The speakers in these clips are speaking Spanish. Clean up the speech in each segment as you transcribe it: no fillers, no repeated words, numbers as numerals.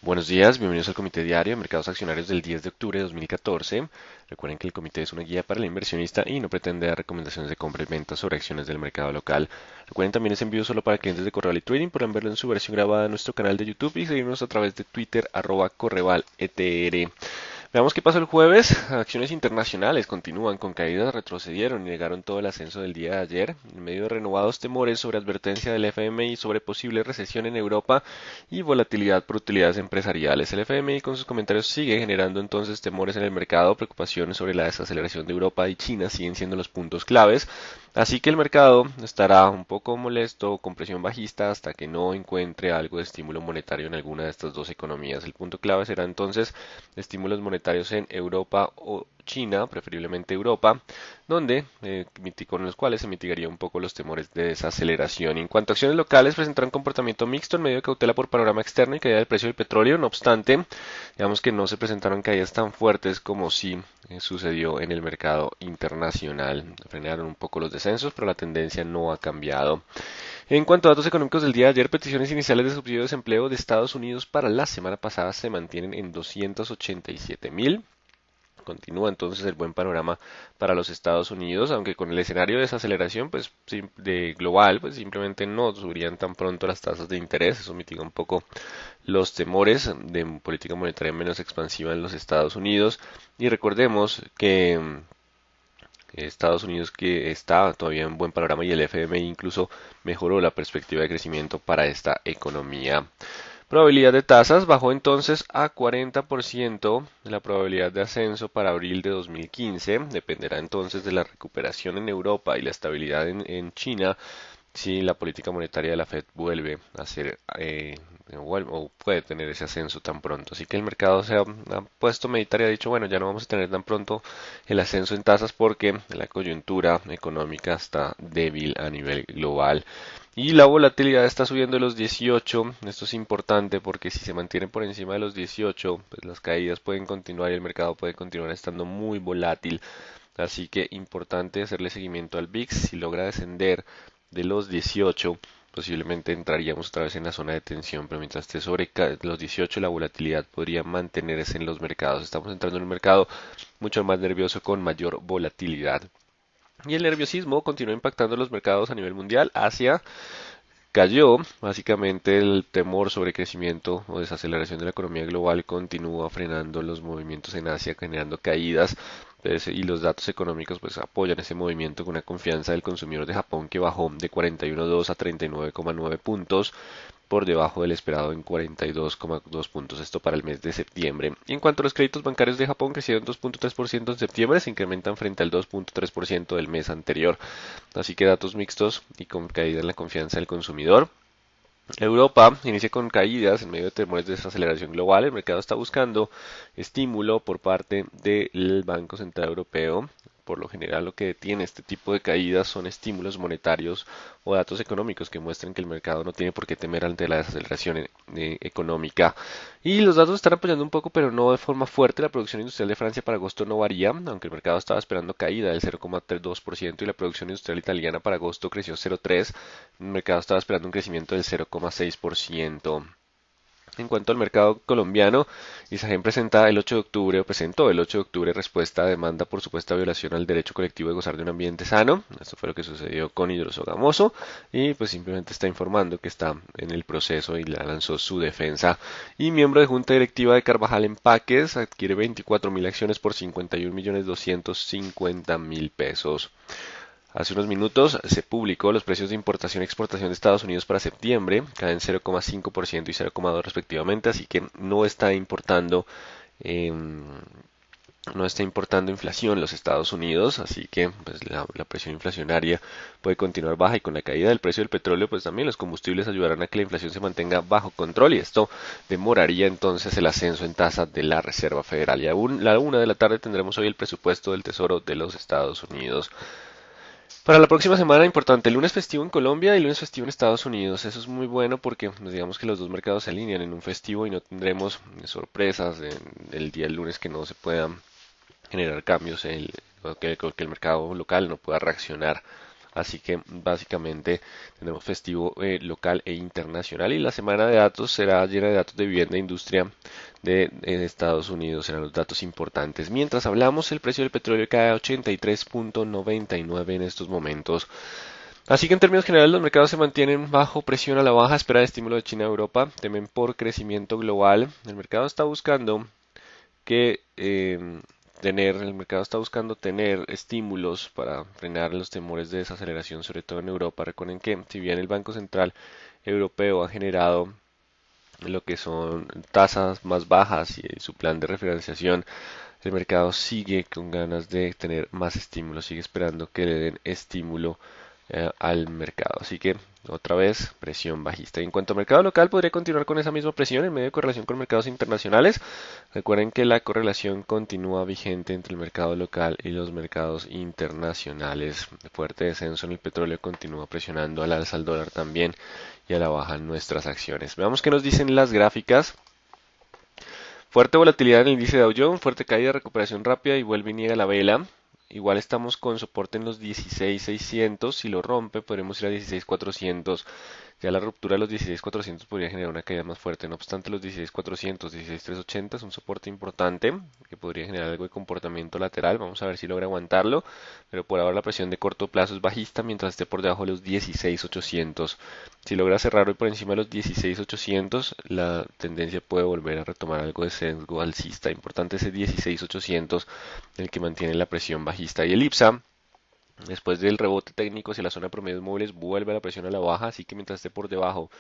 Buenos días, bienvenidos al Comité Diario de Mercados Accionarios del 10 de octubre de 2014. Recuerden que el comité es una guía para el inversionista y no pretende dar recomendaciones de compra y venta sobre acciones del mercado local. Recuerden también es envío solo para clientes de Correval y Trading. Podrán verlo en su versión grabada en nuestro canal de YouTube y seguirnos a través de Twitter @CorrevalETR. Veamos qué pasó el jueves. Acciones internacionales continúan con caídas, retrocedieron y negaron todo el ascenso del día de ayer, en medio de renovados temores sobre advertencia del FMI sobre posible recesión en Europa y volatilidad por utilidades empresariales. El FMI con sus comentarios sigue generando entonces temores en el mercado, preocupaciones sobre la desaceleración de Europa y China siguen siendo los puntos claves. Así que el mercado estará un poco molesto, con presión bajista, hasta que no encuentre algo de estímulo monetario en alguna de estas dos economías. El punto clave será entonces estímulos monetarios en Europa o China, preferiblemente Europa, donde con los cuales se mitigaría un poco los temores de desaceleración. En cuanto a acciones locales, presentarán comportamiento mixto en medio de cautela por panorama externo y caída del precio del petróleo. No obstante, digamos que no se presentaron caídas tan fuertes como sí sucedió en el mercado internacional. Frenaron un poco los descensos, pero la tendencia no ha cambiado. En cuanto a datos económicos del día de ayer, peticiones iniciales de subsidio de desempleo de Estados Unidos para la semana pasada se mantienen en 287.000. Continúa entonces el buen panorama para los Estados Unidos, aunque con el escenario de desaceleración pues, de global, pues simplemente no subirían tan pronto las tasas de interés. Eso mitiga un poco los temores de política monetaria menos expansiva en los Estados Unidos. Y recordemos que Estados Unidos que está todavía en buen panorama y el FMI incluso mejoró la perspectiva de crecimiento para esta economía. Probabilidad de tasas bajó entonces a 40% de la probabilidad de ascenso para abril de 2015. Dependerá entonces de la recuperación en Europa y la estabilidad en China si la política monetaria de la Fed vuelve a ser o puede tener ese ascenso tan pronto. Así que el mercado ha puesto a meditar y ha dicho, bueno, ya no vamos a tener tan pronto el ascenso en tasas porque la coyuntura económica está débil a nivel global. Y la volatilidad está subiendo de los 18. Esto es importante porque si se mantiene por encima de los 18, pues las caídas pueden continuar y el mercado puede continuar estando muy volátil. Así que importante hacerle seguimiento al VIX. Si logra descender de los 18, posiblemente entraríamos otra vez en la zona de tensión, pero mientras esté sobre los 18, la volatilidad podría mantenerse en los mercados. Estamos entrando en un mercado mucho más nervioso con mayor volatilidad. Y el nerviosismo continúa impactando los mercados a nivel mundial. Asia cayó, básicamente el temor sobre crecimiento o desaceleración de la economía global continúa frenando los movimientos en Asia, generando caídas, y los datos económicos pues apoyan ese movimiento con una confianza del consumidor de Japón que bajó de 41,2 a 39,9 puntos, por debajo del esperado en 42,2 puntos, esto para el mes de septiembre. Y en cuanto a los créditos bancarios de Japón, crecieron 2,3% en septiembre, se incrementan frente al 2,3% del mes anterior. Así que datos mixtos y con caída en la confianza del consumidor. Europa inicia con caídas en medio de temores de desaceleración global. El mercado está buscando estímulo por parte del Banco Central Europeo. Por lo general, lo que detiene este tipo de caídas son estímulos monetarios o datos económicos que muestren que el mercado no tiene por qué temer ante la desaceleración económica. Y los datos están apoyando un poco, pero no de forma fuerte. La producción industrial de Francia para agosto no varía, aunque el mercado estaba esperando caída del 0,32% y la producción industrial italiana para agosto creció 0,3%. El mercado estaba esperando un crecimiento del 0,6%. En cuanto al mercado colombiano, Isagen presentó el 8 de octubre respuesta a demanda por supuesta violación al derecho colectivo de gozar de un ambiente sano. Esto fue lo que sucedió con Hidrosogamoso y pues simplemente está informando que está en el proceso y la lanzó su defensa. Y miembro de junta directiva de Carvajal Empaques adquiere 24.000 acciones por 51.250.000 pesos. Hace unos minutos se publicó los precios de importación y exportación de Estados Unidos para septiembre, caen 0,5% y 0,2% respectivamente, así que eh, no está importando inflación en los Estados Unidos, así que pues, la presión inflacionaria puede continuar baja y con la caída del precio del petróleo, pues también los combustibles ayudarán a que la inflación se mantenga bajo control y esto demoraría entonces el ascenso en tasa de la Reserva Federal. Y a la 1 de la tarde tendremos hoy el presupuesto del Tesoro de los Estados Unidos. Para la próxima semana, importante, lunes festivo en Colombia y lunes festivo en Estados Unidos. Eso es muy bueno porque pues, digamos que los dos mercados se alinean en un festivo y no tendremos sorpresas el día del lunes que no se puedan generar cambios, o que el mercado local no pueda reaccionar Así que básicamente tenemos festivo local e internacional y la semana de datos será llena de datos de vivienda e industria de Estados Unidos, serán los datos importantes. Mientras hablamos, el precio del petróleo cae a 83.99 en estos momentos. Así que en términos generales los mercados se mantienen bajo presión a la baja, espera de estímulo de China a Europa, temen por crecimiento global. El mercado está buscando que el mercado está buscando tener estímulos para frenar los temores de desaceleración, sobre todo en Europa. Recuerden que si bien el Banco Central Europeo ha generado lo que son tasas más bajas y su plan de refinanciación, el mercado sigue con ganas de tener más estímulos, sigue esperando que le den estímulo al mercado. Así que otra vez presión bajista. Y en cuanto al mercado local, podría continuar con esa misma presión en medio de correlación con mercados internacionales. Recuerden que la correlación continúa vigente entre el mercado local y los mercados internacionales. Fuerte descenso en el petróleo continúa presionando al alza al dólar también y a la baja en nuestras acciones. Veamos qué nos dicen las gráficas. Fuerte volatilidad en el índice de Dow Jones, fuerte caída, recuperación rápida y vuelve y niega la vela. Igual estamos con soporte en los 16.600, si lo rompe podremos ir a 16.400. Ya la ruptura de los 16.400 podría generar una caída más fuerte. No obstante, los 16.400, 16.380 es un soporte importante que podría generar algo de comportamiento lateral. Vamos a ver si logra aguantarlo, pero por ahora la presión de corto plazo es bajista mientras esté por debajo de los 16.800. Si logra cerrar hoy por encima de los 16.800, la tendencia puede volver a retomar algo de sesgo alcista. Importante ese 16.800, el que mantiene la presión bajista. Y el IPSA, después del rebote técnico hacia la zona de promedios móviles, vuelve a la presión a la baja, así que mientras esté por debajo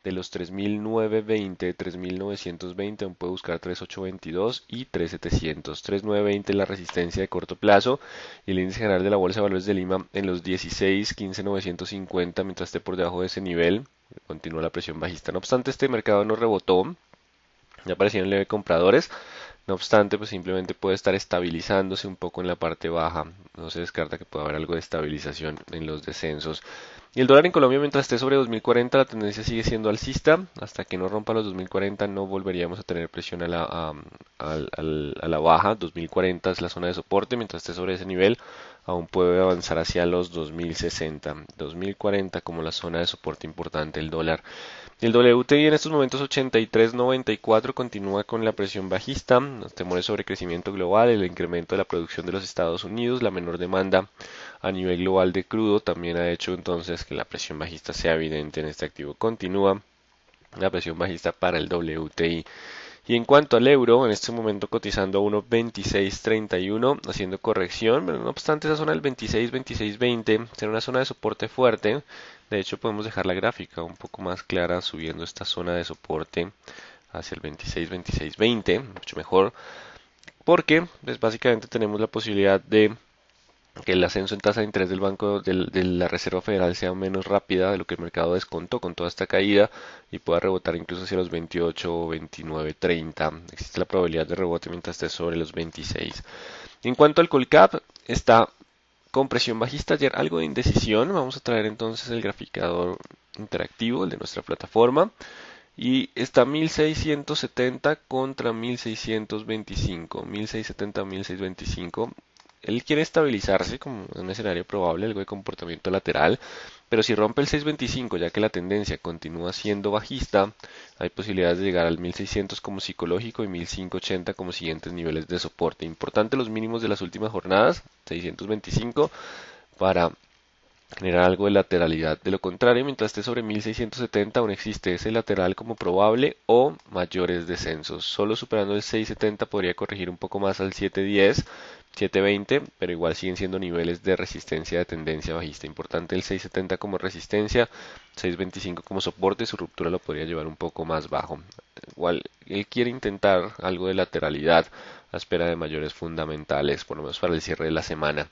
de los 3.920, 3.920, aún puede buscar 3.822 y 3.700. 3.920 es la resistencia de corto plazo y el índice general de la Bolsa de Valores de Lima en los 16.15.950, mientras esté por debajo de ese nivel, continúa la presión bajista. No obstante, este mercado no rebotó, ya aparecieron leve compradores. No obstante, pues simplemente puede estar estabilizándose un poco en la parte baja. No se descarta que pueda haber algo de estabilización en los descensos. Y el dólar en Colombia, mientras esté sobre 2040, la tendencia sigue siendo alcista. Hasta que no rompa los 2040 no volveríamos a tener presión a la baja. 2040 es la zona de soporte. Mientras esté sobre ese nivel, aún puede avanzar hacia los 2060. 2040 como la zona de soporte importante el dólar. El WTI en estos momentos 83.94 continúa con la presión bajista, los temores sobre crecimiento global, el incremento de la producción de los Estados Unidos, la menor demanda a nivel global de crudo también ha hecho entonces que la presión bajista sea evidente en este activo. Continúa la presión bajista para el WTI. Y en cuanto al euro, en este momento cotizando a 1.2631, haciendo corrección, pero no obstante esa zona del 26-2620 será una zona de soporte fuerte. De hecho podemos dejar la gráfica un poco más clara subiendo esta zona de soporte hacia el 26-2620, mucho mejor, porque pues, básicamente tenemos la posibilidad de que el ascenso en tasa de interés del Banco de la Reserva Federal sea menos rápida de lo que el mercado descontó con toda esta caída y pueda rebotar incluso hacia los 28 o 29.30. Existe la probabilidad de rebote mientras esté sobre los 26. En cuanto al Colcap, está con presión bajista, ayer algo de indecisión. Vamos a traer entonces el graficador interactivo, el de nuestra plataforma. Y está 1670 contra 1625, 1670, 1625. Él quiere estabilizarse como un escenario probable, algo de comportamiento lateral, pero si rompe el 625, ya que la tendencia continúa siendo bajista, hay posibilidades de llegar al 1600 como psicológico y 1580 como siguientes niveles de soporte. Importante los mínimos de las últimas jornadas, 625, para generar algo de lateralidad. De lo contrario, mientras esté sobre 1670 aún existe ese lateral como probable o mayores descensos. Solo superando el 670 podría corregir un poco más al 710, 720, pero igual siguen siendo niveles de resistencia de tendencia bajista. Importante el 670 como resistencia, 625 como soporte, su ruptura lo podría llevar un poco más bajo. Igual él quiere intentar algo de lateralidad a espera de mayores fundamentales, por lo menos para el cierre de la semana.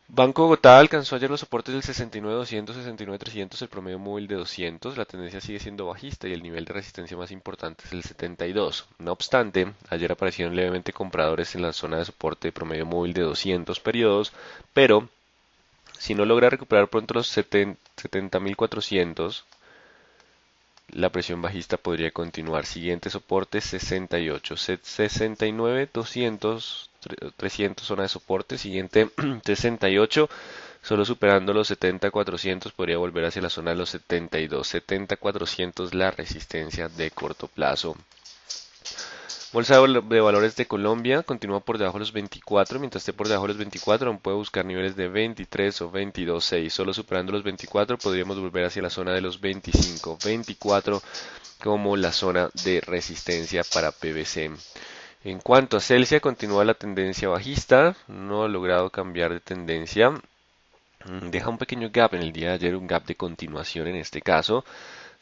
Banco Bogotá alcanzó ayer los soportes del 69.200, 69.300, el promedio móvil de 200. La tendencia sigue siendo bajista y el nivel de resistencia más importante es el 72. No obstante, ayer aparecieron levemente compradores en la zona de soporte de promedio móvil de 200 periodos, pero si no logra recuperar pronto los 70.400, la presión bajista podría continuar. Siguiente soporte 68, 69, 200, 300 zona de soporte. Siguiente 68, Solo superando los 70.400 podría volver hacia la zona de los 72. 70.400 la resistencia de corto plazo. Bolsa de valores de Colombia continúa por debajo de los 24, mientras esté por debajo de los 24 aún puede buscar niveles de 23 o 22.6. Solo superando los 24 podríamos volver hacia la zona de los 25, 24 como la zona de resistencia para PVC. En cuanto a Celsia, continúa la tendencia bajista, no ha logrado cambiar de tendencia. Deja un pequeño gap en el día de ayer, un gap de continuación en este caso.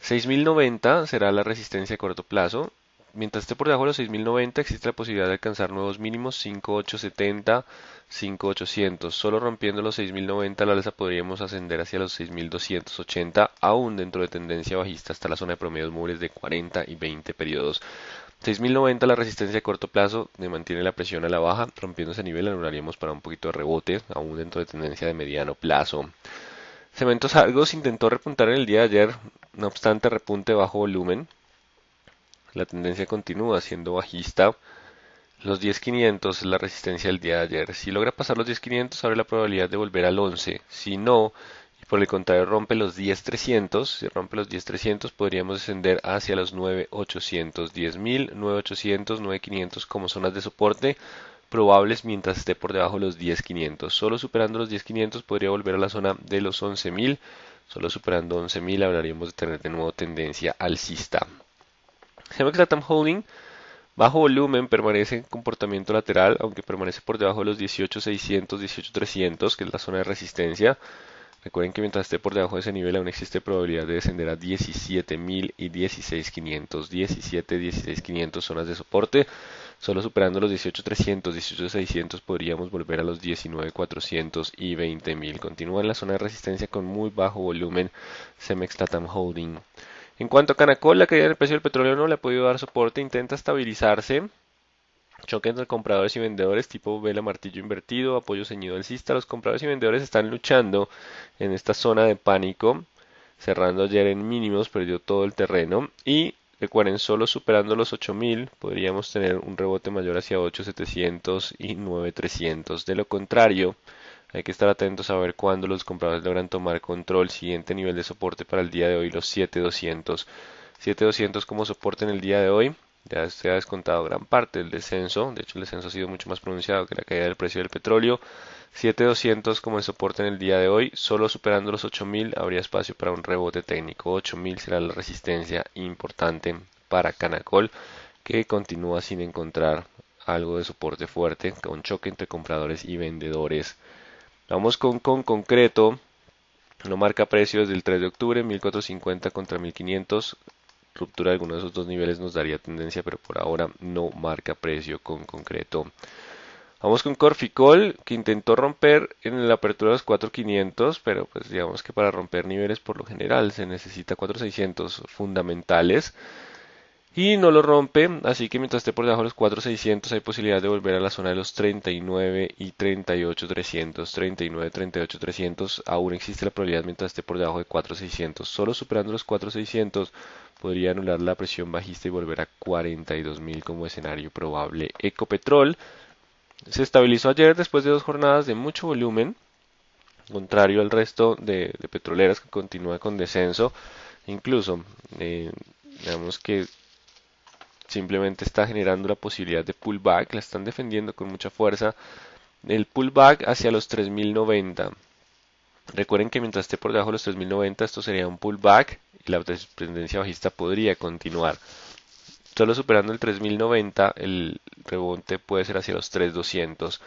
6.090 será la resistencia a corto plazo. Mientras esté por debajo de los 6.090 existe la posibilidad de alcanzar nuevos mínimos 5.870, 5.800. Solo rompiendo los 6.090 la alza podríamos ascender hacia los 6.280, aún dentro de tendencia bajista hasta la zona de promedios móviles de 40 y 20 periodos. 6.090 la resistencia a corto plazo, mantiene la presión a la baja, rompiendo ese nivel anularíamos para un poquito de rebote, aún dentro de tendencia de mediano plazo. Cementos Argos intentó repuntar en el día de ayer, no obstante repunte bajo volumen. La tendencia continúa siendo bajista. Los 10.500 es la resistencia del día de ayer. Si logra pasar los 10.500 abre la probabilidad de volver al 11. Si no, y por el contrario rompe los 10.300, si rompe los 10.300 podríamos descender hacia los 9.800. 10.000, 9.800, 9.500 como zonas de soporte probables mientras esté por debajo de los 10.500. Solo superando los 10.500 podría volver a la zona de los 11.000. Solo superando 11.000 hablaríamos de tener de nuevo tendencia alcista. Cemex Latam Holding, bajo volumen, permanece en comportamiento lateral, aunque permanece por debajo de los 18.600, 18.300, que es la zona de resistencia. Recuerden que mientras esté por debajo de ese nivel aún existe probabilidad de descender a 17.000 y 16.500. 17, 16.500 zonas de soporte. Solo superando los 18.300, 18.600 podríamos volver a los 19.400 y 20.000. Continúa en la zona de resistencia con muy bajo volumen Cemex Latam Holding. En cuanto a Canacol, la caída del precio del petróleo no le ha podido dar soporte, intenta estabilizarse. Choque entre compradores y vendedores tipo vela martillo invertido, apoyo ceñido alcista. Los compradores y vendedores están luchando en esta zona de pánico. Cerrando ayer en mínimos, perdió todo el terreno. Y recuerden, solo superando los 8.000 podríamos tener un rebote mayor hacia 8.700 y 9.300. De lo contrario, hay que estar atentos a ver cuándo los compradores logran tomar control. Siguiente nivel de soporte para el día de hoy, los 7.200. 7.200 como soporte en el día de hoy. Ya se ha descontado gran parte del descenso. De hecho, el descenso ha sido mucho más pronunciado que la caída del precio del petróleo. 7.200 como el soporte en el día de hoy. Solo superando los 8.000 habría espacio para un rebote técnico. 8.000 será la resistencia importante para Canacol, que continúa sin encontrar algo de soporte fuerte, con choque entre compradores y vendedores. Vamos con concreto, no marca precio desde el 3 de octubre, 1450 contra 1500, ruptura de alguno de esos dos niveles nos daría tendencia, pero por ahora no marca precio con concreto. Vamos con Corficol, que intentó romper en la apertura de los 4500, pero pues digamos que para romper niveles por lo general se necesita 4600 fundamentales. Y no lo rompe, así que mientras esté por debajo de los 4.600 hay posibilidad de volver a la zona de los 39 y 38.300. 39, 38.300, aún existe la probabilidad mientras esté por debajo de 4.600. Solo superando los 4.600 podría anular la presión bajista y volver a 42.000 como escenario probable. Ecopetrol se estabilizó ayer después de 2 jornadas de mucho volumen, contrario al resto de petroleras que continúa con descenso. Incluso, digamos que simplemente está generando la posibilidad de pullback, la están defendiendo con mucha fuerza. El pullback hacia los 3090. Recuerden que mientras esté por debajo de los 3090 esto sería un pullback y la tendencia bajista podría continuar. Solo superando el 3090 el rebote puede ser hacia los 3200.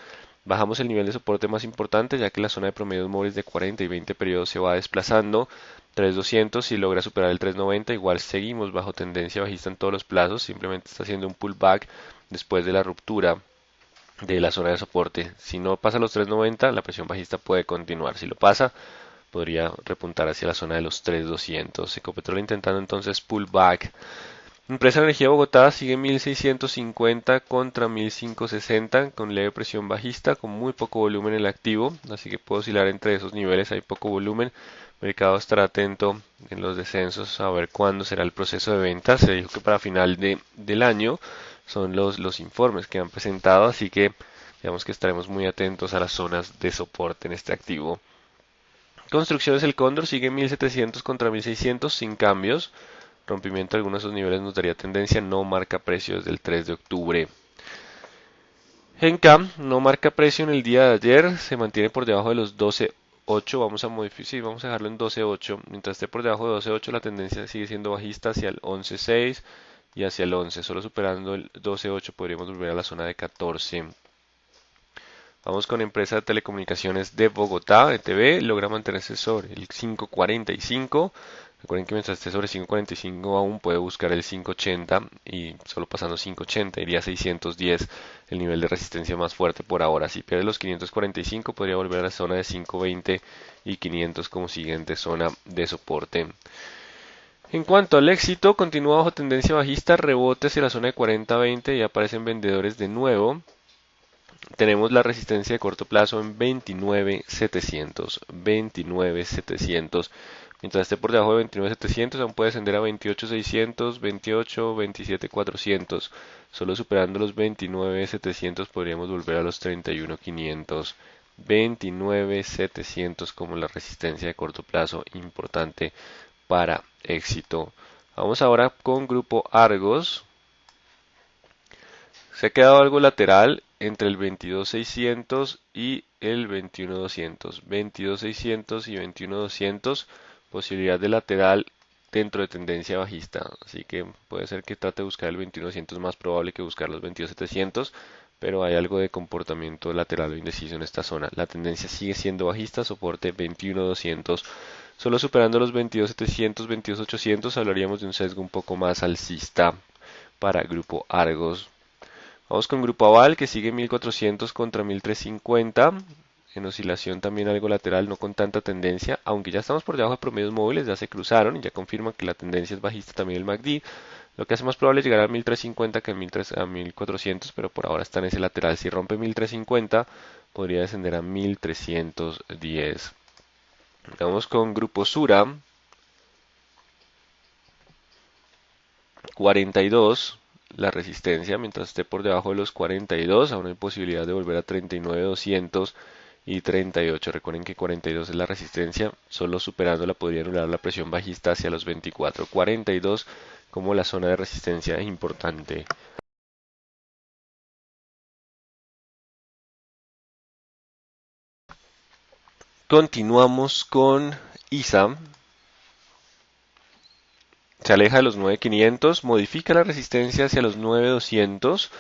Bajamos el nivel de soporte más importante ya que la zona de promedios móviles de 40 y 20 periodos se va desplazando. 3200 si logra superar el 390 igual seguimos bajo tendencia bajista en todos los plazos, simplemente está haciendo un pullback después de la ruptura de la zona de soporte. Si no pasa los 390 la presión bajista puede continuar, si lo pasa podría repuntar hacia la zona de los 3200. Ecopetrol intentando entonces pullback. Empresa de Energía Bogotá sigue 1650 contra 1560 con leve presión bajista, con muy poco volumen en el activo, así que puede oscilar entre esos niveles, hay poco volumen. El mercado estará atento en los descensos a ver cuándo será el proceso de ventas. Se dijo que para final del año son los informes que han presentado, así que digamos que estaremos muy atentos a las zonas de soporte en este activo. Construcciones El Cóndor sigue 1700 contra 1600 sin cambios. Rompimiento de algunos de esos niveles nos daría tendencia, no marca precio desde el 3 de octubre. Gencam no marca precio en el día de ayer, se mantiene por debajo de los 12.8, vamos a modificar, sí, vamos a dejarlo en 12.8, mientras esté por debajo de 12.8 la tendencia sigue siendo bajista hacia el 11.6 y hacia el 11, solo superando el 12.8 podríamos volver a la zona de 14. Vamos con empresa de telecomunicaciones de Bogotá, ETB, logra mantenerse sobre el 5.45. Recuerden que mientras esté sobre 5.45 aún puede buscar el 5.80 y solo pasando 5.80 iría a 610, el nivel de resistencia más fuerte por ahora. Si pierde los 545 podría volver a la zona de 5.20 y 500 como siguiente zona de soporte. En cuanto al éxito, continúa bajo tendencia bajista, rebote hacia la zona de 40.20 y aparecen vendedores de nuevo. Tenemos la resistencia de corto plazo en 29.700, 29.700. Mientras esté por debajo de 29.700, aún puede ascender a 28.600, 28, 27.400. Solo superando los 29.700 podríamos volver a los 31.500. 29.700 como la resistencia de corto plazo importante para éxito. Vamos ahora con Grupo Argos. Se ha quedado algo lateral entre el 22.600 y el 21.200. 22.600 y 21.200, posibilidad de lateral dentro de tendencia bajista. Así que puede ser que trate de buscar el 21.200, más probable que buscar los 22.700, pero hay algo de comportamiento lateral o indeciso en esta zona. La tendencia sigue siendo bajista, soporte 21.200. Solo superando los 22.700, 22.800 hablaríamos de un sesgo un poco más alcista para Grupo Argos. Vamos con Grupo Aval que sigue 1400 contra 1350. En oscilación también algo lateral, no con tanta tendencia, aunque ya estamos por debajo de promedios móviles, ya se cruzaron y ya confirman que la tendencia es bajista también el MACD. Lo que hace más probable es llegar a 1350 que a 1400, pero por ahora está en ese lateral. Si rompe 1350, podría descender a 1310. Vamos con Grupo Sura 42. La resistencia, mientras esté por debajo de los 42, aún hay posibilidad de volver a 39.200 y 38. Recuerden que 42 es la resistencia, solo superándola podría anular la presión bajista hacia los 24. 42 como la zona de resistencia importante. Continuamos con ISA. Se aleja de los 9.500, modifica la resistencia hacia los 9.200.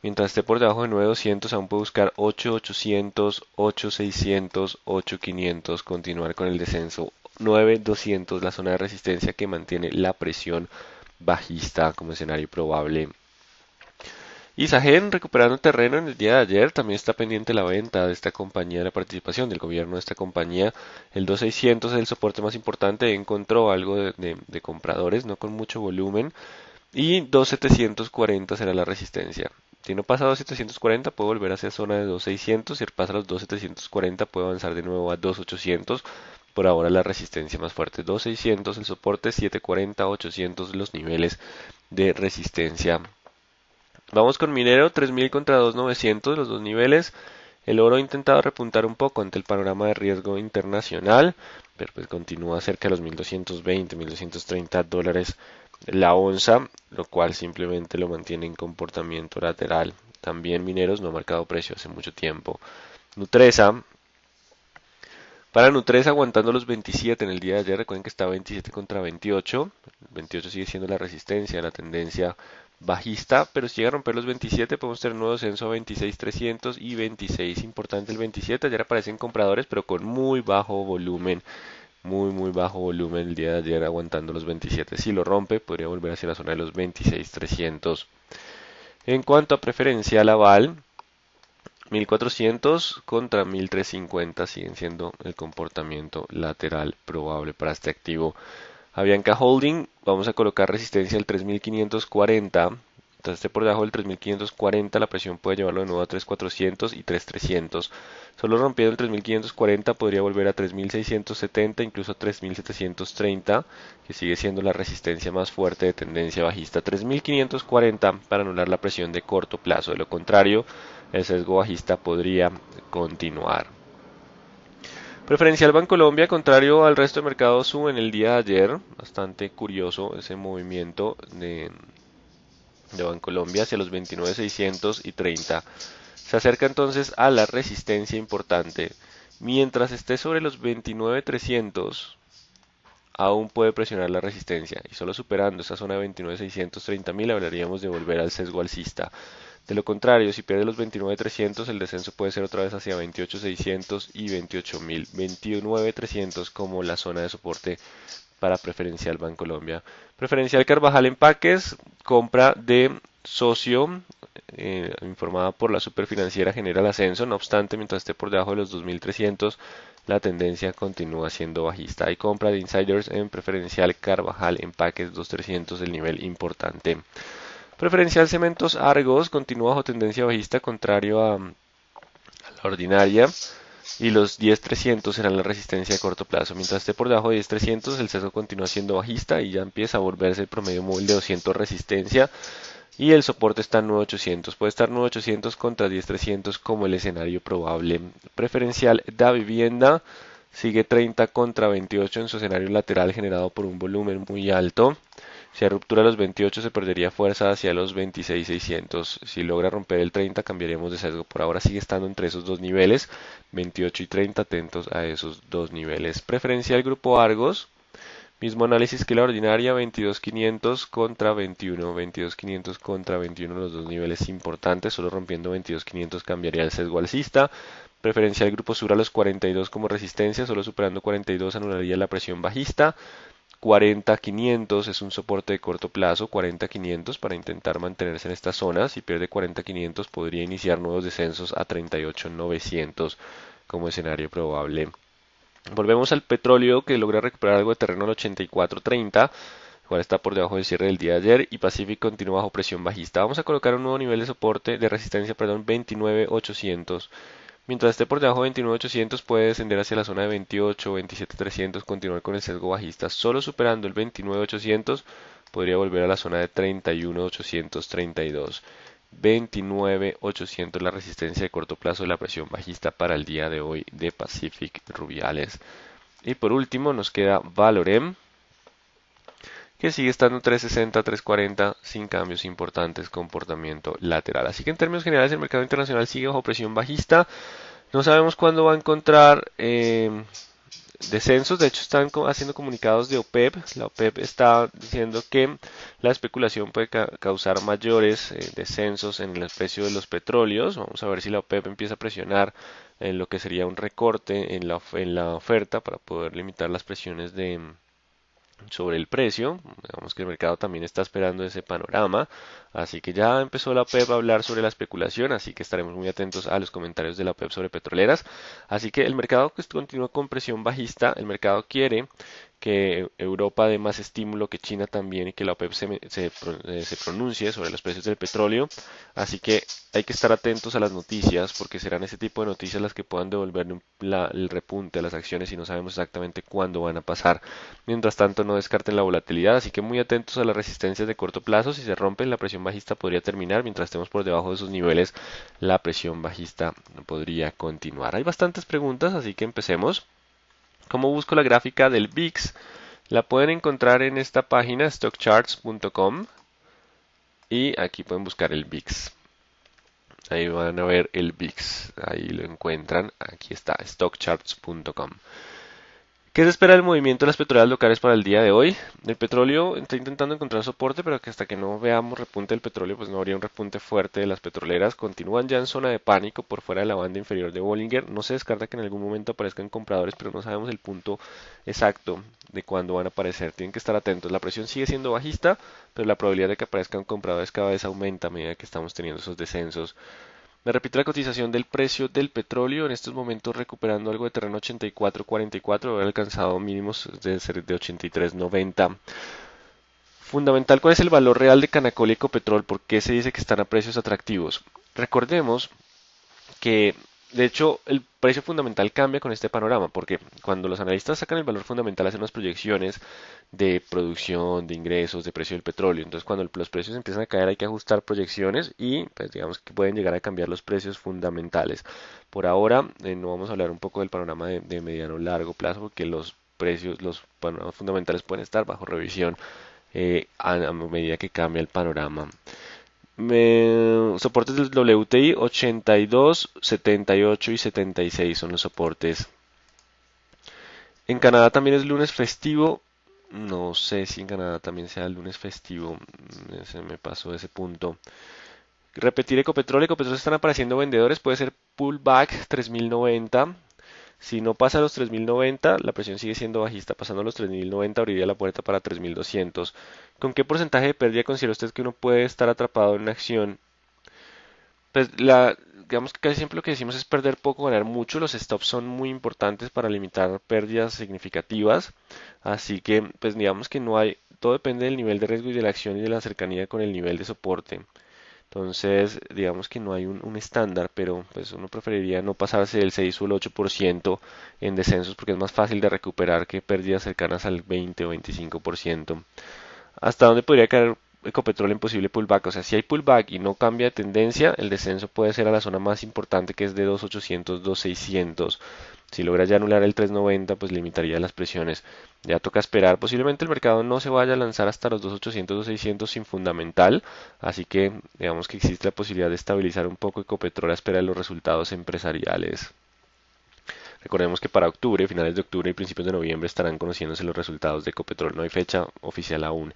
Mientras esté por debajo de 9.200, aún puede buscar 8.800, 8.600, 8.500, continuar con el descenso. 9.200, la zona de resistencia que mantiene la presión bajista como escenario probable. Isagen recuperando terreno en el día de ayer, también está pendiente la venta de esta compañía, la participación del gobierno de esta compañía. El 2600 es el soporte más importante, encontró algo de compradores, no con mucho volumen, y 2740 será la resistencia. Si no pasa 2740 puede volver hacia zona de 2600, si pasa los 2740 puede avanzar de nuevo a 2800. Por ahora la resistencia más fuerte 2600, el soporte 740, 800 los niveles de resistencia. Vamos con minero, 3000 contra 2900, los dos niveles. El oro ha intentado repuntar un poco ante el panorama de riesgo internacional, pero pues continúa cerca de los 1220, 1230 dólares la onza, lo cual simplemente lo mantiene en comportamiento lateral. También mineros no ha marcado precio hace mucho tiempo. Nutresa, para Nutresa aguantando los 27 en el día de ayer, recuerden que está 27 contra 28. 28 sigue siendo la resistencia, la tendencia bajista, pero si llega a romper los 27 podemos tener un nuevo descenso a 26.300 y 26. Importante el 27, ayer aparecen compradores pero con muy bajo volumen, muy bajo volumen el día de ayer aguantando los 27. Si lo rompe podría volver hacia la zona de los 26.300. En cuanto a preferencial aval, 1400 contra 1350 siguen siendo el comportamiento lateral probable para este activo. Avianca Holding, vamos a colocar resistencia al 3540. Entonces esté por debajo del 3540, la presión puede llevarlo de nuevo a 3400 y 3300. Solo rompiendo el 3540 podría volver a 3670, incluso a 3730, que sigue siendo la resistencia más fuerte de tendencia bajista. 3540 para anular la presión de corto plazo. De lo contrario, el sesgo bajista podría continuar. Preferencial Bancolombia, contrario al resto de mercados, sube en el día de ayer. Bastante curioso ese movimiento de Bancolombia hacia los 29.630. Se acerca entonces a la resistencia importante. Mientras esté sobre los 29.300, aún puede presionar la resistencia. Y solo superando esa zona de 29.630.000 hablaríamos de volver al sesgo alcista. De lo contrario, si pierde los 29.300, el descenso puede ser otra vez hacia 28.600 y 28.000. 29.300 como la zona de soporte para Preferencial Bancolombia. Preferencial Carvajal Empaques, compra de socio, informada por la Superfinanciera, genera el ascenso. No obstante, mientras esté por debajo de los 2.300, la tendencia continúa siendo bajista. Hay compra de insiders en Preferencial Carvajal Empaques 2.300, el nivel importante. Preferencial Cementos Argos continúa bajo tendencia bajista, contrario a la ordinaria, y los 10.300 serán la resistencia de corto plazo. Mientras esté por debajo de 10.300, el sesgo continúa siendo bajista y ya empieza a volverse el promedio móvil de 200 resistencia, y el soporte está en 9.800. Puede estar 9.800 contra 10.300 como el escenario probable. Preferencial Da Vivienda sigue 30 contra 28 en su escenario lateral generado por un volumen muy alto. Si hay ruptura a los 28, se perdería fuerza hacia los 26.600. Si logra romper el 30, cambiaremos de sesgo. Por ahora sigue estando entre esos dos niveles, 28 y 30, atentos a esos dos niveles. Preferencial Grupo Argos, mismo análisis que la ordinaria, 22.500 contra 21, 22.500 contra 21, los dos niveles importantes. Solo rompiendo 22.500 cambiaría el sesgo alcista. Preferencial Grupo Sur a los 42 como resistencia, solo superando 42 anularía la presión bajista. 40.500 es un soporte de corto plazo, 40.500 para intentar mantenerse en esta zona. Si pierde 40.500 podría iniciar nuevos descensos a 38.900 como escenario probable. Volvemos al petróleo, que logra recuperar algo de terreno al 84.30, igual está por debajo del cierre del día de ayer, y Pacific continúa bajo presión bajista. Vamos a colocar un nuevo nivel de soporte, de resistencia, perdón, 29.800. Mientras esté por debajo de 29.800 puede descender hacia la zona de 28, 27.300, continuar con el sesgo bajista. Solo superando el 29.800 podría volver a la zona de 31.832. 29.800 la resistencia de corto plazo de la presión bajista para el día de hoy de Pacific Rubiales. Y por último nos queda Valorem, que sigue estando 360, 340 sin cambios importantes, comportamiento lateral. Así que en términos generales el mercado internacional sigue bajo presión bajista. No sabemos cuándo va a encontrar descensos. De hecho están haciendo comunicados de OPEP. La OPEP está diciendo que la especulación puede causar mayores descensos en el precio de los petróleos. Vamos a ver si la OPEP empieza a presionar en lo que sería un recorte en la oferta para poder limitar las presiones sobre el precio. Digamos que el mercado también está esperando ese panorama, así que ya empezó la OPEP a hablar sobre la especulación, así que estaremos muy atentos a los comentarios de la OPEP sobre petroleras. Así que el mercado pues continúa con presión bajista. El mercado quiere que Europa dé más estímulo, que China también, y que la OPEP se pronuncie sobre los precios del petróleo. Así que hay que estar atentos a las noticias, porque serán ese tipo de noticias las que puedan devolver el repunte a las acciones y no sabemos exactamente cuándo van a pasar. Mientras tanto, no descarten la volatilidad, así que muy atentos a las resistencias de corto plazo. Si se rompen, la presión bajista podría terminar. Mientras estemos por debajo de esos niveles, la presión bajista podría continuar. Hay bastantes preguntas, así que empecemos. ¿Cómo busco la gráfica del VIX? La pueden encontrar en esta página stockcharts.com y aquí pueden buscar el VIX. Ahí van a ver el VIX, ahí lo encuentran, aquí está, stockcharts.com. ¿Qué se espera del movimiento de las petroleras locales para el día de hoy? El petróleo está intentando encontrar soporte, pero que hasta que no veamos repunte del petróleo, pues no habría un repunte fuerte de las petroleras. Continúan ya en zona de pánico por fuera de la banda inferior de Bollinger. No se descarta que en algún momento aparezcan compradores, pero no sabemos el punto exacto de cuándo van a aparecer. Tienen que estar atentos. La presión sigue siendo bajista, pero la probabilidad de que aparezcan compradores cada vez aumenta a medida que estamos teniendo esos descensos. Me repito la cotización del precio del petróleo, en estos momentos recuperando algo de terreno 84.44, haber alcanzado mínimos de 83.90. Fundamental, ¿cuál es el valor real de Canacol y Ecopetrol? ¿Por qué se dice que están a precios atractivos? Recordemos que De hecho, el precio fundamental cambia con este panorama, porque cuando los analistas sacan el valor fundamental hacen unas proyecciones de producción, de ingresos, de precio del petróleo. Entonces, cuando los precios empiezan a caer hay que ajustar proyecciones y pues digamos que pueden llegar a cambiar los precios fundamentales. Por ahora, no vamos a hablar un poco del panorama de mediano o largo plazo, porque los precios, los panoramas fundamentales pueden estar bajo revisión a medida que cambia el panorama. Soportes del WTI 82, 78 y 76 son los soportes. En Canadá también es lunes festivo. No sé si en Canadá también sea el lunes festivo. Se me pasó ese punto. Repetir Ecopetrol. Ecopetrol están apareciendo vendedores. Puede ser pullback 3090. Si no pasa a los 3090, la presión sigue siendo bajista. Pasando a los 3090 abriría la puerta para 3200. ¿Con qué porcentaje de pérdida considera usted que uno puede estar atrapado en una acción? Pues digamos que casi siempre lo que decimos es perder poco, ganar mucho. Los stops son muy importantes para limitar pérdidas significativas. Así que, pues digamos que no hay, todo depende del nivel de riesgo y de la acción y de la cercanía con el nivel de soporte. Entonces, digamos que no hay un estándar, pero pues uno preferiría no pasarse del 6 o el 8% en descensos porque es más fácil de recuperar que pérdidas cercanas al 20 o 25%. ¿Hasta dónde podría caer Ecopetrol en posible pullback? O sea, si hay pullback y no cambia de tendencia, el descenso puede ser a la zona más importante que es de 2.800, 2.600. Si logra ya anular el 3.90, pues limitaría las presiones. Ya toca esperar. Posiblemente el mercado no se vaya a lanzar hasta los 2.800, 2.600 sin fundamental. Así que digamos que existe la posibilidad de estabilizar un poco Ecopetrol a espera de los resultados empresariales. Recordemos que para octubre, finales de octubre y principios de noviembre estarán conociéndose los resultados de Ecopetrol. No hay fecha oficial aún.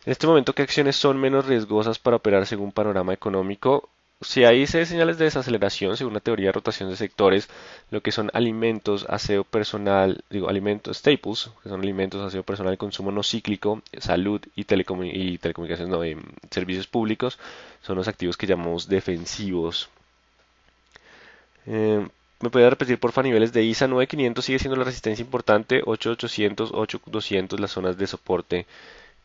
En este momento, ¿qué acciones son menos riesgosas para operar según panorama económico? Si hay señales de desaceleración, según la teoría de rotación de sectores, lo que son alimentos, aseo personal, digo, alimentos, staples, que son alimentos, aseo personal, consumo no cíclico, salud y, telecomunicaciones, no, servicios públicos, son los activos que llamamos defensivos. ¿Me podría repetir porfa niveles de ISA 9500 sigue siendo la resistencia importante, 8800, 8200 las zonas de soporte?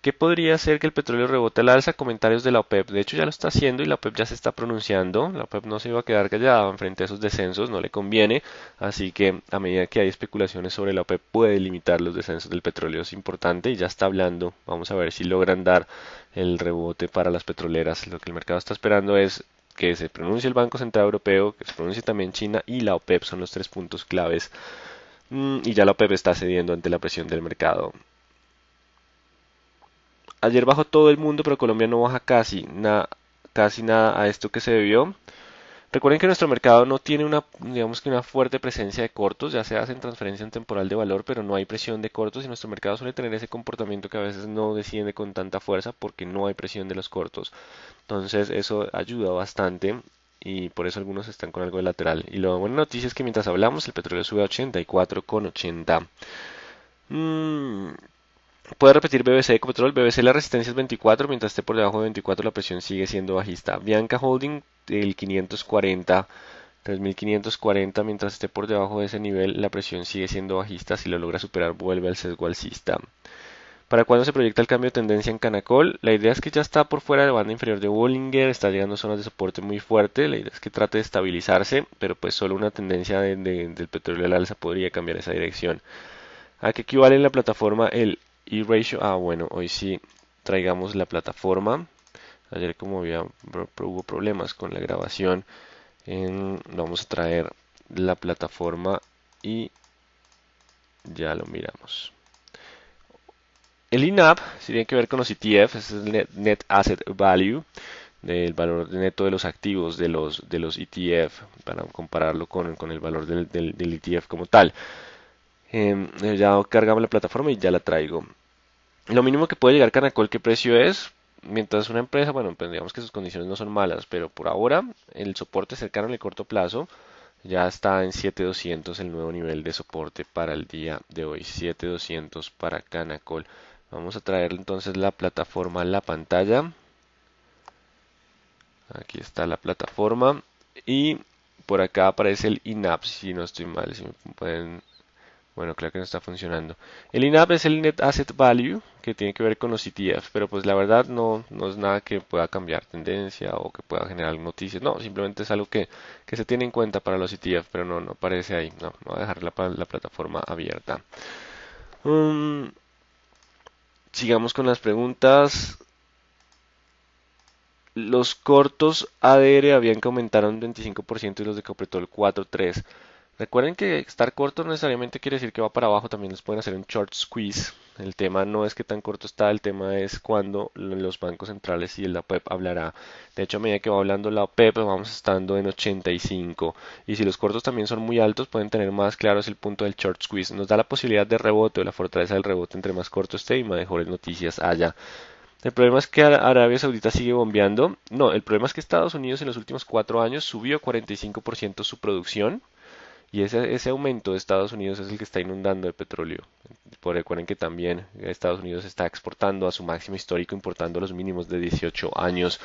¿Qué podría hacer que el petróleo rebote al alza? Comentarios de la OPEP. De hecho, ya lo está haciendo y la OPEP ya se está pronunciando. La OPEP no se iba a quedar callada frente a esos descensos, no le conviene. Así que a medida que hay especulaciones sobre la OPEP puede limitar los descensos del petróleo. Es importante y ya está hablando. Vamos a ver si logran dar el rebote para las petroleras. Lo que el mercado está esperando es que se pronuncie el Banco Central Europeo, que se pronuncie también China y la OPEP. Son los tres puntos claves. Y ya la OPEP está cediendo ante la presión del mercado. Ayer bajó todo el mundo, pero Colombia no baja casi nada a esto que se debió. Recuerden que nuestro mercado no tiene una, digamos que una fuerte presencia de cortos, ya se hacen transferencia en temporal de valor, pero no hay presión de cortos y nuestro mercado suele tener ese comportamiento que a veces no desciende con tanta fuerza porque no hay presión de los cortos. Entonces eso ayuda bastante y por eso algunos están con algo de lateral. Y la buena noticia es que mientras hablamos el petróleo sube a 84,80. Puede repetir BBC Ecopetrol. BBC la resistencia es 24, mientras esté por debajo de 24 la presión sigue siendo bajista. Bianca Holding el 540, 3540, mientras esté por debajo de ese nivel la presión sigue siendo bajista. Si lo logra superar vuelve al sesgo alcista. ¿Para cuándo se proyecta el cambio de tendencia en Canacol? La idea es que ya está por fuera de la banda inferior de Bollinger, está llegando a zonas de soporte muy fuerte. La idea es que trate de estabilizarse, pero pues solo una tendencia del petróleo al alza podría cambiar esa dirección. ¿A qué equivale en la plataforma el E-Ratio? Ah, bueno, hoy sí traigamos la plataforma. Ayer como hubo problemas con la grabación, vamos a traer la plataforma y ya lo miramos. El INAV si tiene que ver con los ETF, es el Net Asset Value, del valor neto de los activos de los ETF, para compararlo con el valor del ETF como tal. Ya cargamos la plataforma y ya la traigo. Lo mínimo que puede llegar Canacol, ¿qué precio es? Mientras una empresa, bueno, pues digamos que sus condiciones no son malas, pero por ahora el soporte cercano en el corto plazo ya está en 7200, el nuevo nivel de soporte para el día de hoy, 7200 para Canacol. Vamos a traer entonces la plataforma a la pantalla. Aquí está la plataforma y por acá aparece el INAP, si no estoy mal, si me pueden Bueno, claro que no está funcionando. El INAV es el Net Asset Value, que tiene que ver con los ETF, pero pues la verdad no es nada que pueda cambiar tendencia o que pueda generar noticias. No, simplemente es algo que se tiene en cuenta para los ETF, pero no aparece ahí. No, voy a dejar la plataforma abierta. Mm, sigamos con las preguntas. Los cortos ADR habían que aumentaron 25% y los de Copretol 4,3%. Recuerden que estar corto no necesariamente quiere decir que va para abajo, también les pueden hacer un short squeeze. El tema no es que tan corto está, el tema es cuando los bancos centrales y la OPEP hablará. De hecho, a medida que va hablando la OPEP, vamos estando en 85. Y si los cortos también son muy altos, pueden tener más claro es el punto del short squeeze. Nos da la posibilidad de rebote o la fortaleza del rebote entre más corto esté y mejores noticias haya. El problema es que Arabia Saudita sigue bombeando. No, el problema es que Estados Unidos en los últimos 4 años subió 45% su producción y ese aumento de Estados Unidos es el que está inundando de petróleo. Recuerden que también Estados Unidos está exportando a su máximo histórico, importando los mínimos de 18 años.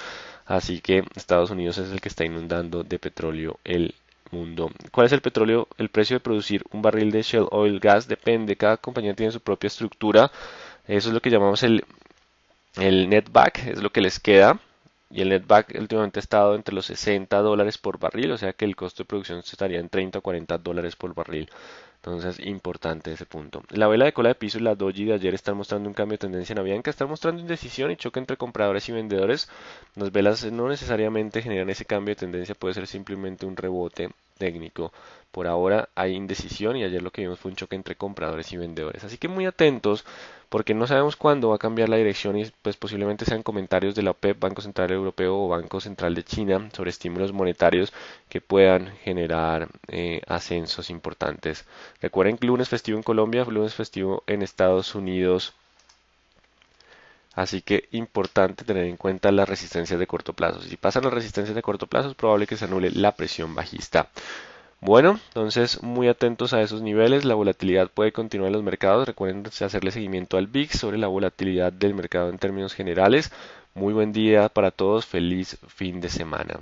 Así que Estados Unidos es el que está inundando de petróleo el mundo. ¿Cuál es el petróleo? El precio de producir un barril de Shell Oil Gas depende. Cada compañía tiene su propia estructura. Eso es lo que llamamos el netback, es lo que les queda. Y el netback últimamente ha estado entre los $60 por barril, o sea que el costo de producción estaría en 30 o $40 por barril. Entonces, importante ese punto. La vela de cola de piso y la doji de ayer están mostrando un cambio de tendencia en Avianca, están mostrando indecisión y choque entre compradores y vendedores. Las velas no necesariamente generan ese cambio de tendencia, puede ser simplemente un rebote técnico. Por ahora hay indecisión y ayer lo que vimos fue un choque entre compradores y vendedores. Así que muy atentos porque no sabemos cuándo va a cambiar la dirección y pues posiblemente sean comentarios de la OPEP, Banco Central Europeo o Banco Central de China sobre estímulos monetarios que puedan generar ascensos importantes. Recuerden que lunes festivo en Colombia, lunes festivo en Estados Unidos. Así que importante tener en cuenta las resistencias de corto plazo. Si pasan las resistencias de corto plazo es probable que se anule la presión bajista. Bueno, entonces muy atentos a esos niveles. La volatilidad puede continuar en los mercados. Recuerden hacerle seguimiento al VIX sobre la volatilidad del mercado en términos generales. Muy buen día para todos. Feliz fin de semana.